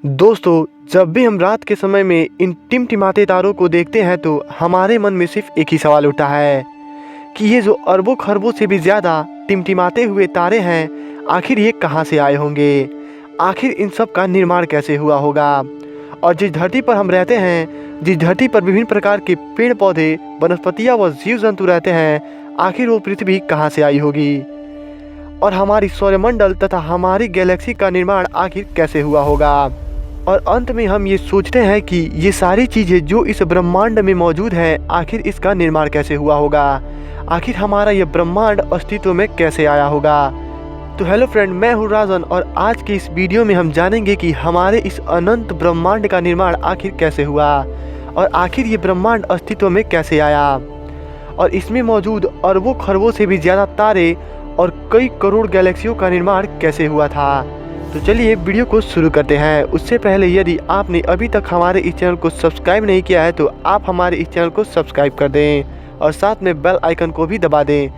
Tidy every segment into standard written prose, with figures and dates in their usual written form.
दोस्तों, जब भी हम रात के समय में इन टिमटिमाते तारों को देखते हैं तो हमारे मन में सिर्फ एक ही सवाल उठता है कि ये जो अरबों खरबों से भी ज़्यादा टिमटिमाते हुए तारे हैं, आखिर ये कहाँ से आए होंगे? आखिर इन सब का निर्माण कैसे हुआ होगा? और जिस धरती पर हम रहते हैं, जिस धरती पर विभिन्न प्रकार के पेड़ पौधे, वनस्पतियाँ व जीव जंतु रहते हैं, आखिर वो पृथ्वी कहाँ से आई होगी? और हमारी सौरमंडल तथा हमारी गैलेक्सी का निर्माण आखिर कैसे हुआ होगा? और अंत में हम ये सोचते हैं कि ये सारी चीज़ें जो इस ब्रह्मांड में मौजूद हैं, आखिर इसका निर्माण कैसे हुआ होगा? आखिर हमारा ये ब्रह्मांड अस्तित्व में कैसे आया होगा? तो हेलो फ्रेंड, मैं हूँ राजन और आज की इस वीडियो में हम जानेंगे कि हमारे इस अनंत ब्रह्मांड का निर्माण आखिर कैसे हुआ और आखिर ये ब्रह्मांड अस्तित्व में कैसे आया और इसमें मौजूद अरबों खरबों से भी ज़्यादा तारे और कई करोड़ गैलेक्सियों का निर्माण कैसे हुआ था। तो चलिए वीडियो को शुरू करते हैं। उससे पहले यदि आपने अभी तक हमारे इस चैनल को सब्सक्राइब नहीं किया है तो आप हमारे इस चैनल को सब्सक्राइब कर दें और साथ में बेल आइकन को भी दबा दें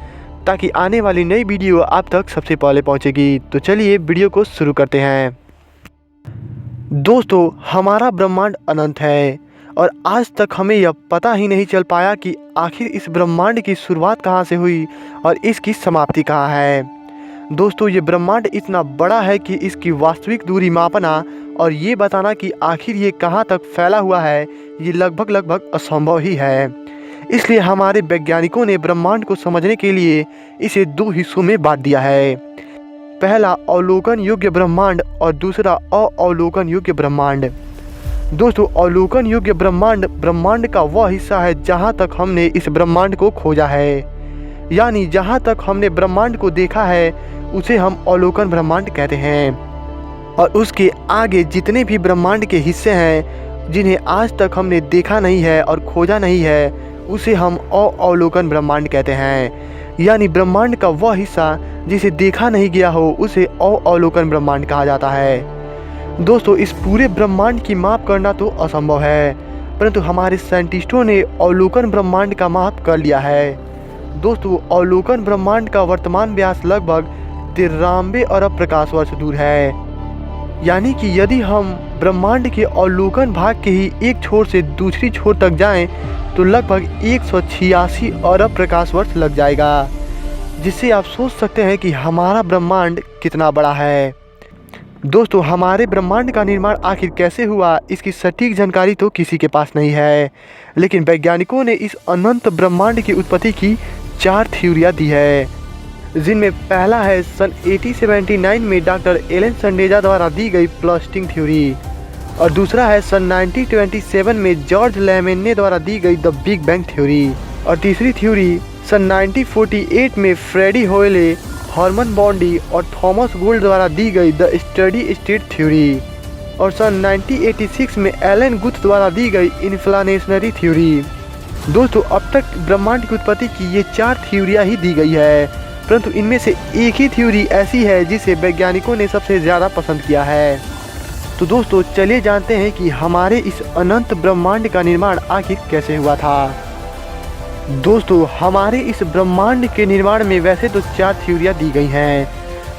ताकि आने वाली नई वीडियो आप तक सबसे पहले पहुंचेगी। तो चलिए वीडियो को शुरू करते हैं। दोस्तों, हमारा ब्रह्मांड अनंत है और आज तक हमें यह पता ही नहीं चल पाया कि आखिर इस ब्रह्मांड की शुरुआत कहाँ से हुई और इसकी समाप्ति कहाँ है। दोस्तों, ये ब्रह्मांड इतना बड़ा है कि इसकी वास्तविक दूरी मापना और ये बताना कि आखिर ये कहाँ तक फैला हुआ है, ये लगभग असंभव ही है। इसलिए हमारे वैज्ञानिकों ने ब्रह्मांड को समझने के लिए इसे दो हिस्सों में बांट दिया है। पहला अवलोकन योग्य ब्रह्मांड और दूसरा अवलोकन योग्य ब्रह्मांड। दोस्तों, अवलोकन योग्य ब्रह्मांड ब्रह्मांड का वह हिस्सा है जहाँ तक हमने इस ब्रह्मांड को खोजा है, यानी जहाँ तक हमने ब्रह्मांड को देखा है उसे हम अवलोकन ब्रह्मांड कहते हैं। और उसके आगे जितने भी ब्रह्मांड के हिस्से हैं जिन्हें आज तक हमने देखा नहीं है और खोजा नहीं है, उसे हम अवलोकन ब्रह्मांड कहते हैं। यानी ब्रह्मांड का वह हिस्सा जिसे देखा नहीं गया हो उसे अवलोकन ब्रह्मांड कहा जाता है। दोस्तों, इस पूरे ब्रह्मांड की माप करना तो असंभव है, परंतु हमारे साइंटिस्टों ने अवलोकन ब्रह्मांड का माप कर लिया है। दोस्तों, अवलोकन ब्रह्मांड का वर्तमान व्यास लगभग 93 अरब प्रकाश वर्ष दूर है। यानी कि यदि हम ब्रह्मांड के अवलोकन भाग के ही एक छोर से दूसरी छोर तक जाएं तो लगभग 186 अरब प्रकाश वर्ष लग जाएगा, जिससे आप सोच सकते हैं कि हमारा ब्रह्मांड कितना बड़ा है। दोस्तों, हमारे ब्रह्मांड का निर्माण आखिर कैसे हुआ, इसकी सटीक जानकारी तो किसी के पास नहीं है, लेकिन वैज्ञानिकों ने इस अनंत ब्रह्मांड की उत्पत्ति की 4 थ्योरियाँ दी है, जिनमें पहला है सन 1879 में डॉक्टर एलन संडेजा द्वारा दी गई प्लस्टिंग थ्योरी और दूसरा है सन 1927 में जॉर्ज लैमेने द्वारा दी गई द बिग बैंग थ्योरी और तीसरी थ्योरी सन 1948 में फ्रेडी होयले, हॉर्मन बॉन्डी और थॉमस गोल्ड द्वारा दी गई द स्टडी स्टेट थ्योरी और सन 1986 में एलन गुथ द्वारा दी गई इन्फ्लामेशनरी थ्योरी। दोस्तों, अब तक ब्रह्मांड की उत्पत्ति की ये 4 थ्योरियाँ ही दी गई है, परंतु इनमें से एक ही थ्योरी ऐसी है जिसे वैज्ञानिकों ने सबसे ज़्यादा पसंद किया है। तो दोस्तों, चलिए जानते हैं कि हमारे इस अनंत ब्रह्मांड का निर्माण आखिर कैसे हुआ था। दोस्तों, हमारे इस ब्रह्मांड के निर्माण में वैसे तो 4 थ्योरियाँ दी गई हैं,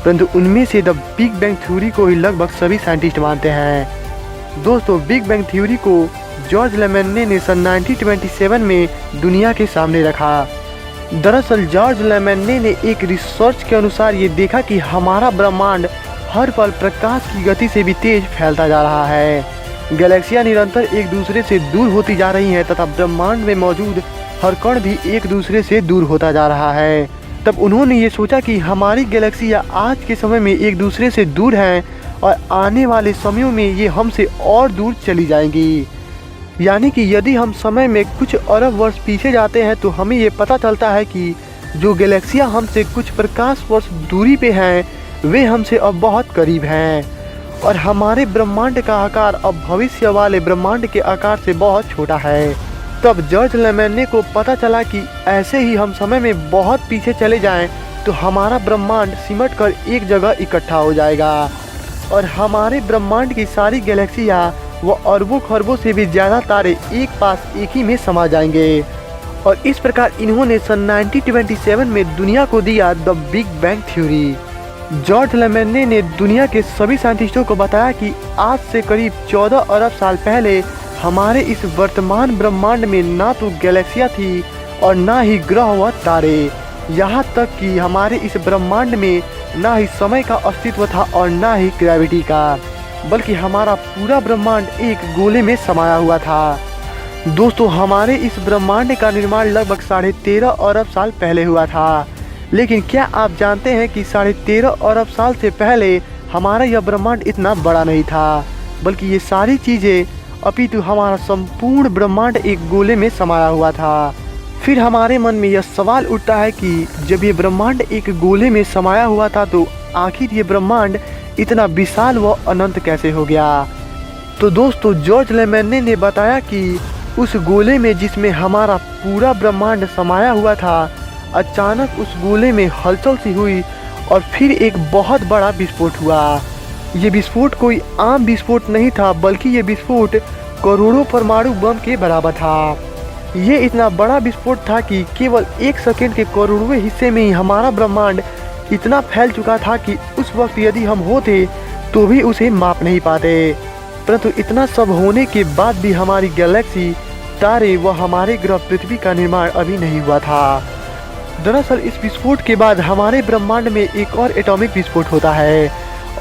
परंतु उनमें से द बिग बैंग थ्योरी को ही लगभग सभी साइंटिस्ट मानते हैं। दोस्तों, बिग बैंग थ्योरी को जॉर्ज लैमेने ने सन 1927 में दुनिया के सामने रखा। दरअसल जॉर्ज लैमेने ने एक रिसर्च के अनुसार ये देखा कि हमारा ब्रह्मांड हर पल प्रकाश की गति से भी तेज फैलता जा रहा है। गैलेक्सियाँ निरंतर एक दूसरे से दूर होती जा रही हैं तथा ब्रह्मांड में मौजूद हर कण भी एक दूसरे से दूर होता जा रहा है। तब उन्होंने ये सोचा कि हमारी गैलेक्सियाँ आज के समय में एक दूसरे से दूर हैं और आने वाले समयों में ये हमसे और दूर चली जाएंगी। यानी कि यदि हम समय में कुछ अरब वर्ष पीछे जाते हैं तो हमें ये पता चलता है कि जो गैलेक्सियाँ हमसे कुछ प्रकाश वर्ष दूरी पे हैं वे हमसे अब बहुत करीब हैं और हमारे ब्रह्मांड का आकार अब भविष्य वाले ब्रह्मांड के आकार से बहुत छोटा है। तब जॉर्ज लैमेने को पता चला कि ऐसे ही हम समय में बहुत पीछे चले जाएं तो हमारा ब्रह्मांड सिमट कर एक जगह इकट्ठा हो जाएगा और हमारे ब्रह्मांड की सारी गैलेक्सियाँ व अरबों खरबों से भी ज़्यादा तारे एक पास एक ही में समा जाएंगे। और इस प्रकार इन्होंने सन 1927 में दुनिया को दिया the big bang theory. George Lemaitre ने दुनिया के सभी साइंटिस्टों को बताया कि आज से करीब 14 अरब साल पहले हमारे इस वर्तमान ब्रह्मांड में ना तो गैलेक्सियाँ थी और ना ही ग्रह व तारे, यहाँ तक कि हमारे इस ब्रह्मांड में ना ही समय का अस्तित्व था और ना ही ग्रेविटी का, बल्कि हमारा पूरा ब्रह्मांड एक गोले में समाया हुआ था। दोस्तों, हमारे इस ब्रह्मांड का निर्माण लगभग 13.5 अरब साल पहले हुआ था। लेकिन क्या आप जानते हैं कि 13.5 अरब साल से पहले हमारा यह ब्रह्मांड इतना बड़ा नहीं था, बल्कि ये सारी चीज़ें अपितु हमारा संपूर्ण ब्रह्मांड एक गोले में समाया हुआ था। फिर हमारे मन में यह सवाल उठता है कि जब ये ब्रह्मांड एक गोले में समाया हुआ था तो आखिर ये ब्रह्मांड इतना विशाल व अनंत कैसे हो गया। तो दोस्तों, जॉर्ज लेमेने ने बताया कि उस गोले में जिसमें हमारा पूरा ब्रह्मांड समाया हुआ था, अचानक उस गोले में हलचल सी हुई और फिर एक बहुत बड़ा विस्फोट हुआ। ये विस्फोट कोई आम विस्फोट नहीं था, बल्कि ये विस्फोट करोड़ों परमाणु बम के बराबर था। ये इतना बड़ा विस्फोट था कि केवल 1 सेकंड के करोड़वें हिस्से में ही हमारा ब्रह्मांड इतना फैल चुका था कि उस वक्त यदि हम होते तो भी उसे माप नहीं पाते। परंतु इतना सब होने के बाद भी हमारी गैलेक्सी, तारे व हमारे ग्रह पृथ्वी का निर्माण अभी नहीं हुआ था। दरअसल इस विस्फोट के बाद हमारे ब्रह्मांड में एक और एटॉमिक विस्फोट होता है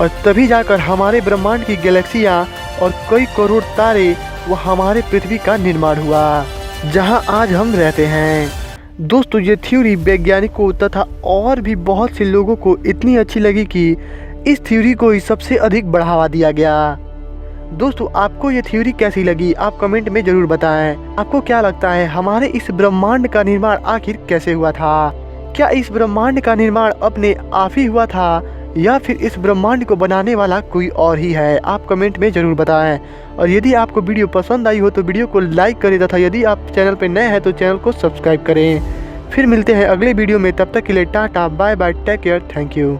और तभी जाकर हमारे ब्रह्मांड की गैलेक्सियाँ और कई करोड़ तारे व हमारे पृथ्वी का निर्माण हुआ, जहाँ आज हम रहते हैं। दोस्तों, ये थ्योरी वैज्ञानिकों तथा और भी बहुत से लोगों को इतनी अच्छी लगी कि इस थ्योरी को ही सबसे अधिक बढ़ावा दिया गया। दोस्तों, आपको ये थ्योरी कैसी लगी आप कमेंट में ज़रूर बताएं। आपको क्या लगता है हमारे इस ब्रह्मांड का निर्माण आखिर कैसे हुआ था? क्या इस ब्रह्मांड का निर्माण अपने आप ही हुआ था या फिर इस ब्रह्मांड को बनाने वाला कोई और ही है? आप कमेंट में ज़रूर बताएं। और यदि आपको वीडियो पसंद आई हो तो वीडियो को लाइक करें तथा यदि आप चैनल पर नए हैं तो चैनल को सब्सक्राइब करें। फिर मिलते हैं अगले वीडियो में, तब तक के लिए tata bye bye, take care, thank you.